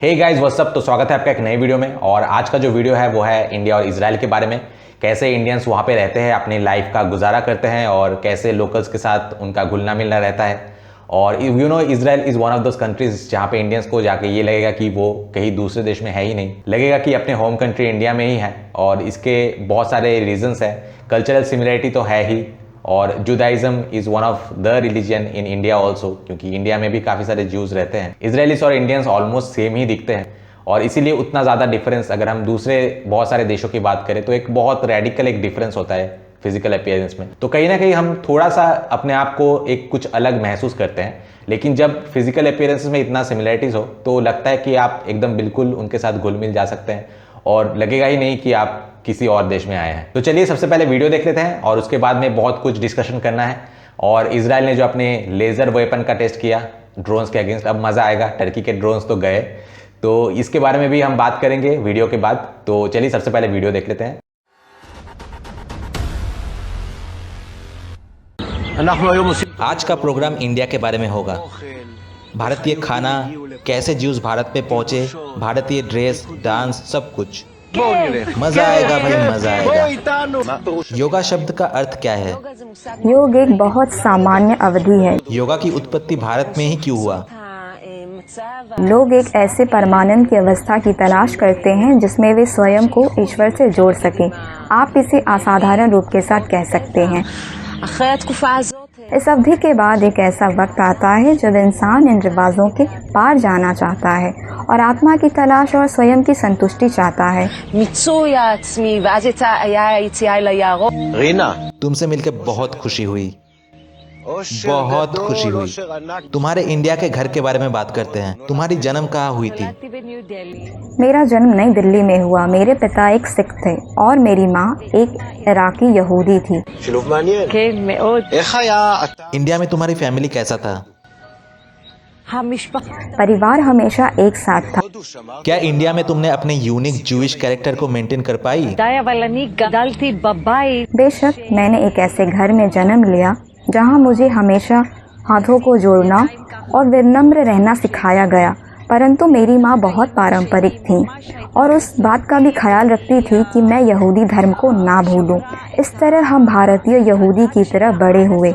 Hey guys what's up. तो स्वागत है आपका एक नई वीडियो में। और आज का जो वीडियो है वो है इंडिया और इजराइल के बारे में। कैसे इंडियंस वहाँ पे रहते हैं, अपनी लाइफ का गुजारा करते हैं और कैसे लोकल्स के साथ उनका घुलना मिलना रहता है। और you know Israel is one of those countries जहाँ पे इंडियंस को जाके ये लगेगा कि वो कहीं दूसरे देश में है ही नहीं, लगेगा कि अपने होम कंट्री इंडिया में ही है। और इसके बहुत सारे रीजंस हैं। कल्चरल सिमिलरिटी तो है ही, और Judaism is one of the religion in India also, क्योंकि इंडिया में भी काफ़ी सारे ज्यूज रहते हैं। इजरायलीस और इंडियंस ऑलमोस्ट सेम ही दिखते हैं, और इसीलिए उतना ज़्यादा डिफरेंस अगर हम दूसरे बहुत सारे देशों की बात करें तो एक बहुत रेडिकल एक डिफरेंस होता है फिजिकल अपीयरेंस में। तो कहीं ना कहीं हम थोड़ा सा अपने आप को एक कुछ अलग महसूस करते हैं, लेकिन जब फिजिकल अपीयरेंस में इतना सिमिलरिटीज हो तो लगता है कि आप एकदम बिल्कुल उनके साथ घुल मिल जा सकते हैं और लगेगा ही नहीं कि आप किसी और देश में आए हैं। तो चलिए सबसे पहले वीडियो देख लेते हैं और उसके बाद में बहुत कुछ डिस्कशन करना है। और इजराइल ने जो अपने लेज़र वेपन का टेस्ट किया ड्रोन्स के अगेंस्ट, अब मज़ा आएगा। टर्की के ड्रोन्स तो गए, तो इसके बारे में भी हम बात करेंगे वीडियो के बाद। तो चलिए सबसे पहले वीडियो देख लेते हैं। आज का प्रोग्राम इंडिया के बारे में होगा। भारतीय खाना, कैसे ज्यूज भारत पे पहुंचे, भारतीय ड्रेस, डांस, सब कुछ। मजा आएगा भाई, मजा आएगा। योगा शब्द का अर्थ क्या है? योग एक बहुत सामान्य अवधि है। योगा की उत्पत्ति भारत में ही क्यों हुआ? लोग एक ऐसे परमानंद की अवस्था की तलाश करते हैं जिसमें वे स्वयं को ईश्वर से जोड़ सकें। आप इसे असाधारण रूप के साथ कह सकते हैं। इस अवधि के बाद एक ऐसा वक्त आता है जब इंसान इन रिवाजों के पार जाना चाहता है और आत्मा की तलाश और स्वयं की संतुष्टि चाहता है। रीना, तुमसे मिलकर बहुत खुशी हुई, बहुत खुशी हुई। तुम्हारे इंडिया के घर के बारे में बात करते हैं। तुम्हारी जन्म कहाँ हुई थी? मेरा जन्म नई दिल्ली में हुआ। मेरे पिता एक सिख थे और मेरी माँ एक इराकी यहूदी थी। इंडिया में तुम्हारी फैमिली कैसा था? परिवार हमेशा एक साथ था। क्या इंडिया में तुमने अपने यूनिक जूइश कैरेक्टर को मेंटेन कर पाई? बेशक, मैंने एक ऐसे घर में जन्म लिया जहां मुझे हमेशा हाथों को जोड़ना और विनम्र रहना सिखाया गया, परंतु मेरी माँ बहुत पारंपरिक थी और उस बात का भी ख्याल रखती थी कि मैं यहूदी धर्म को ना भूलूं। इस तरह हम भारतीय यहूदी की तरह बड़े हुए।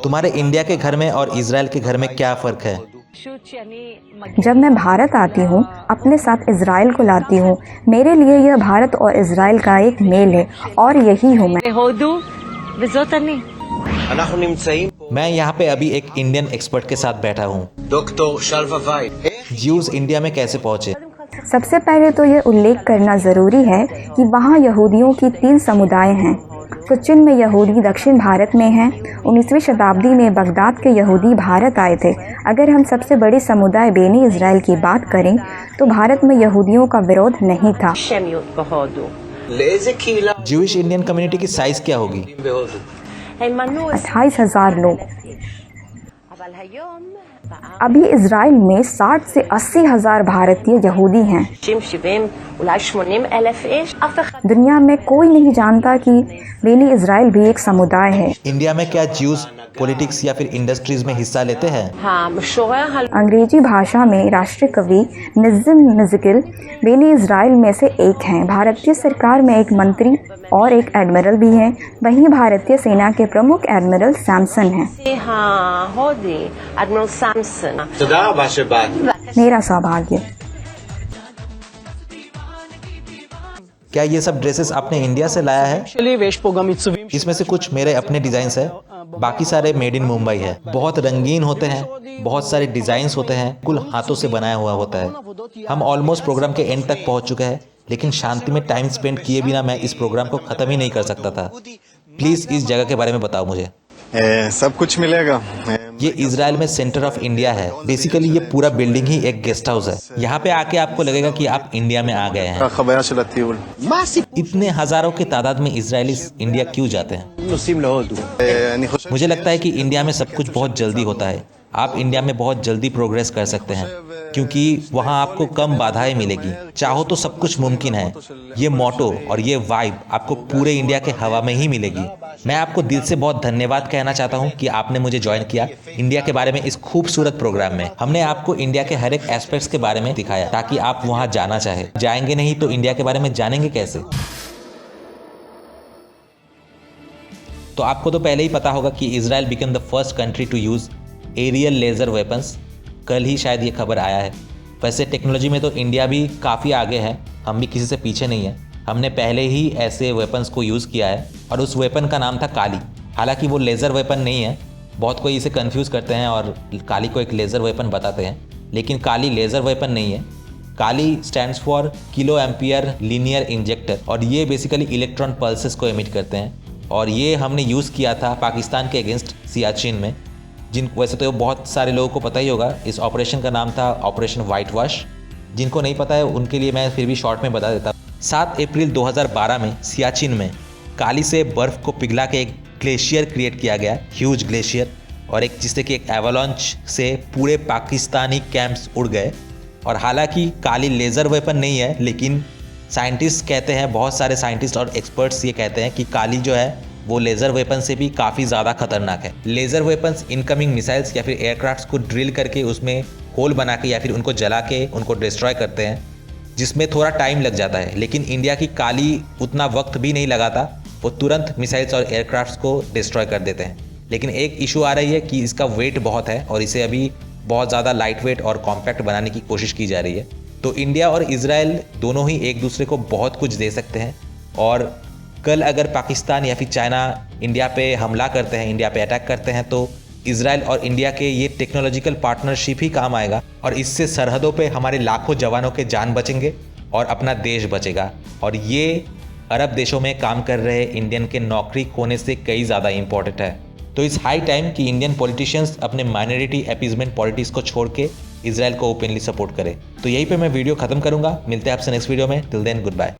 तुम्हारे इंडिया के घर में और इजराइल के घर में क्या फर्क है? जब मैं भारत आती हूँ, अपने साथ इजराइल को लाती हूँ। मेरे लिए यह भारत और इजराइल का एक मेल है और यही हूँ मैं। मैं यहाँ पे अभी एक इंडियन एक्सपर्ट के साथ बैठा हूँ। डॉक्टर शल्वा वाइट, ज्यूज इंडिया में कैसे पहुँचे? सबसे पहले तो ये उल्लेख करना जरूरी है कि वहाँ यहूदियों की 3 समुदाय हैं। कोचिन में यहूदी दक्षिण भारत में हैं। 19वीं शताब्दी में बगदाद के यहूदी भारत आए थे। अगर हम सबसे बड़ी समुदाय बेनी इजराइल की बात करें तो भारत में यहूदियों का विरोध नहीं था। ज्यूइश इंडियन कम्युनिटी की साइज क्या होगी? 28,000 लोग। अभी इजराइल में 60 से 80,000 भारतीय यहूदी हैं। दुनिया में कोई नहीं जानता कि बेनी इजराइल भी एक समुदाय है। इंडिया में क्या ज्यूज पॉलिटिक्स या फिर इंडस्ट्रीज में हिस्सा लेते हैं? अंग्रेजी भाषा में राष्ट्रीय कवि निज़्म मिज़किल बेनी इजराइल में से एक हैं। भारतीय सरकार में एक मंत्री और एक एडमिरल भी हैं। वहीं भारतीय सेना के प्रमुख एडमिरल सैमसन हैं। मेरा सौभाग्य। क्या ये सब ड्रेसेस आपने इंडिया से लाया है? इसमें से कुछ मेरे अपने डिजाइन्स है, बाकी सारे मेड इन मुंबई है। बहुत रंगीन होते हैं, बहुत सारे डिजाइन्स होते हैं, कुल हाथों से बनाया हुआ होता है। हम ऑलमोस्ट प्रोग्राम के एंड तक पहुंच चुके हैं, लेकिन शांति में टाइम स्पेंड किए बिना मैं इस प्रोग्राम को खत्म ही नहीं कर सकता था। प्लीज इस जगह के बारे में बताओ मुझे। सब कुछ मिलेगा। ये इजराइल में सेंटर ऑफ इंडिया है। बेसिकली ये पूरा बिल्डिंग ही एक गेस्ट हाउस है। यहाँ पे आके आपको लगेगा कि आप इंडिया में आ गए हैं। इतने हजारों की तादाद में इजरायलीस इंडिया क्यों जाते हैं? मुझे लगता है कि इंडिया में सब कुछ बहुत जल्दी होता है। आप इंडिया में बहुत जल्दी प्रोग्रेस कर सकते हैं, क्योंकि वहाँ आपको कम बाधाएं मिलेगी। चाहो तो सब कुछ मुमकिन है। ये मोटो और ये वाइब आपको पूरे इंडिया के हवा में ही मिलेगी। मैं आपको दिल से बहुत धन्यवाद कहना चाहता हूँ कि आपने मुझे ज्वाइन किया इंडिया के बारे में इस खूबसूरत प्रोग्राम में। हमने आपको इंडिया के हर एक एस्पेक्ट्स के बारे में दिखाया ताकि आप वहाँ जाना चाहे। जाएंगे नहीं तो इंडिया के बारे में जानेंगे कैसे? तो आपको तो पहले ही पता होगा कि Israel become the first country to use aerial laser weapons. कल ही शायद ये खबर आया है। वैसे टेक्नोलॉजी में तो इंडिया भी काफ़ी आगे है, हम भी किसी से पीछे नहीं है। हमने पहले ही ऐसे वेपन्स को यूज़ किया है और उस वेपन का नाम था काली। हालांकि वो लेज़र वेपन नहीं है, बहुत कोई इसे कंफ्यूज करते हैं और काली को एक लेज़र वेपन बताते हैं, लेकिन काली लेज़र वेपन नहीं है। Kali stands for kilo ampere linear injector और ये बेसिकली इलेक्ट्रॉन पल्सेस को एमिट करते हैं। और ये हमने यूज़ किया था पाकिस्तान के अगेंस्ट सियाचिन में। वैसे तो बहुत सारे लोगों को पता ही होगा, इस ऑपरेशन का नाम था ऑपरेशन वाइट वॉश। जिनको नहीं पता है उनके लिए मैं फिर भी शॉर्ट में बता देता हूँ। 7 अप्रैल 2012 में सियाचिन में काली से बर्फ़ को पिघला के एक ग्लेशियर क्रिएट किया गया, ह्यूज ग्लेशियर, और एक जिससे कि एक एवलांच से पूरे पाकिस्तानी कैंप्स उड़ गए। और हालांकि काली लेज़र वेपन नहीं है, लेकिन साइंटिस्ट कहते हैं, बहुत सारे साइंटिस्ट और एक्सपर्ट्स ये कहते हैं कि काली जो है वो लेज़र वेपन से भी काफ़ी ज़्यादा खतरनाक है। लेज़र वेपन्स इनकमिंग मिसाइल्स या फिर एयरक्राफ्ट्स को ड्रिल करके उसमें होल बना के या फिर उनको जला के उनको डिस्ट्रॉय करते हैं, जिसमें थोड़ा टाइम लग जाता है। लेकिन इंडिया की काली उतना वक्त भी नहीं लगाता, वो तुरंत मिसाइल्स और एयरक्राफ्ट्स को डिस्ट्रॉय कर देते हैं। लेकिन एक इशू आ रही है कि इसका वेट बहुत है और इसे अभी बहुत ज़्यादा लाइट वेट और कॉम्पैक्ट बनाने की कोशिश की जा रही है। तो इंडिया और इजराइल दोनों ही एक दूसरे को बहुत कुछ दे सकते हैं, और कल अगर पाकिस्तान या फिर चाइना इंडिया पे हमला करते हैं, इंडिया पे अटैक करते हैं, तो इजराइल और इंडिया के ये टेक्नोलॉजिकल पार्टनरशिप ही काम आएगा और इससे सरहदों पे हमारे लाखों जवानों के जान बचेंगे और अपना देश बचेगा। और ये अरब देशों में काम कर रहे इंडियन के नौकरी खोने से कई ज़्यादा इंपॉर्टेंट है। तो इस हाई टाइम कि इंडियन पॉलिटिशियंस अपने माइनॉरिटी अपीजमेंट पॉलिटिक्स को छोड़ के इजराइल को ओपनली सपोर्ट करें। तो यहीं पे मैं वीडियो खत्म करूंगा। मिलते हैं आपसे नेक्स्ट वीडियो में। Till then good bye.